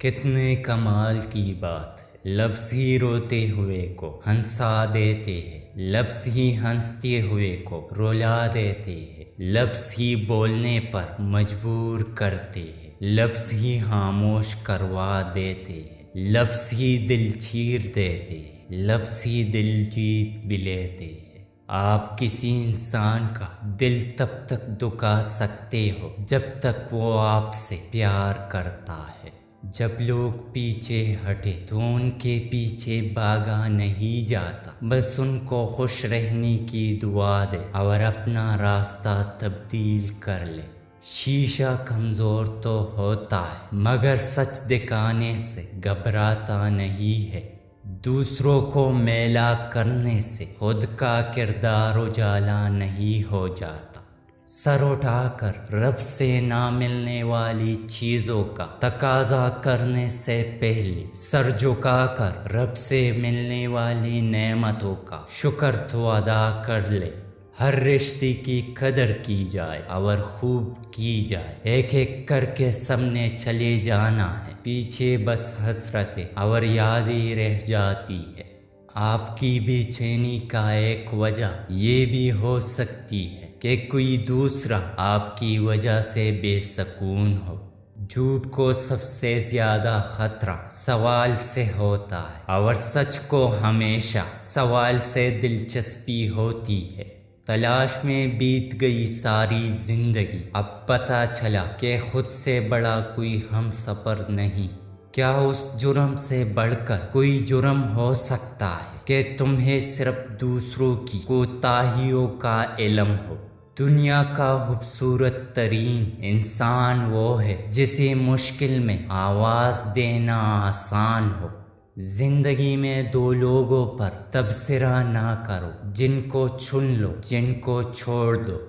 کتنے کمال کی بات ہے، لفظ ہی روتے ہوئے کو ہنسا دیتے ہیں، لفظ ہی ہنستے ہوئے کو رلا دیتے ہیں، لفظ ہی بولنے پر مجبور کرتے ہیں، لفظ ہی خاموش کروا دیتے ہیں، لفظ ہی دل چیر دیتے ہیں، لفظ ہی دل جیت بھی لیتے ہیں۔ آپ کسی انسان کا دل تب تک دکھا سکتے ہو جب تک وہ آپ سے پیار کرتا ہے۔ جب لوگ پیچھے ہٹے تو ان کے پیچھے بھاگا نہیں جاتا، بس ان کو خوش رہنے کی دعا دے اور اپنا راستہ تبدیل کر لے۔ شیشہ کمزور تو ہوتا ہے مگر سچ دکھانے سے گھبراتا نہیں ہے۔ دوسروں کو میلا کرنے سے خود کا کردار اجالا نہیں ہو جاتا۔ سر اٹھا کر رب سے نہ ملنے والی چیزوں کا تقاضا کرنے سے پہلے سر جھکا کر رب سے ملنے والی نعمتوں کا شکر تو ادا کر لے۔ ہر رشتے کی قدر کی جائے اور خوب کی جائے، ایک ایک کر کے سب نے چلے جانا ہے، پیچھے بس حسرتیں اور یادیں رہ جاتی ہے۔ آپ کی بے چینی کا ایک وجہ یہ بھی ہو سکتی ہے کہ کوئی دوسرا آپ کی وجہ سے بے سکون ہو۔ جھوٹ کو سب سے زیادہ خطرہ سوال سے ہوتا ہے اور سچ کو ہمیشہ سوال سے دلچسپی ہوتی ہے۔ تلاش میں بیت گئی ساری زندگی، اب پتہ چلا کہ خود سے بڑا کوئی ہم سفر نہیں۔ کیا اس جرم سے بڑھ کر کوئی جرم ہو سکتا ہے کہ تمہیں صرف دوسروں کی کوتاہیوں کا علم ہو؟ دنیا کا خوبصورت ترین انسان وہ ہے جسے مشکل میں آواز دینا آسان ہو۔ زندگی میں دو لوگوں پر تبصرہ نہ کرو، جن کو چن لو، جن کو چھوڑ دو۔